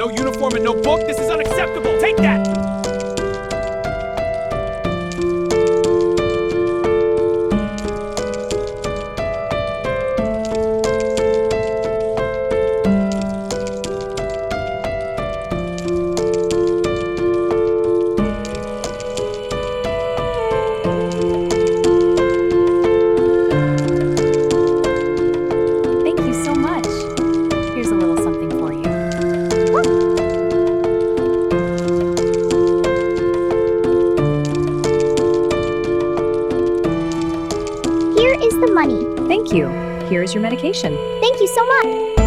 No uniform and no book? This is unacceptable! Take that! Thank you so much. Here's a little something for you. Here is the money. Thank you. Here is your medication. Thank you so much.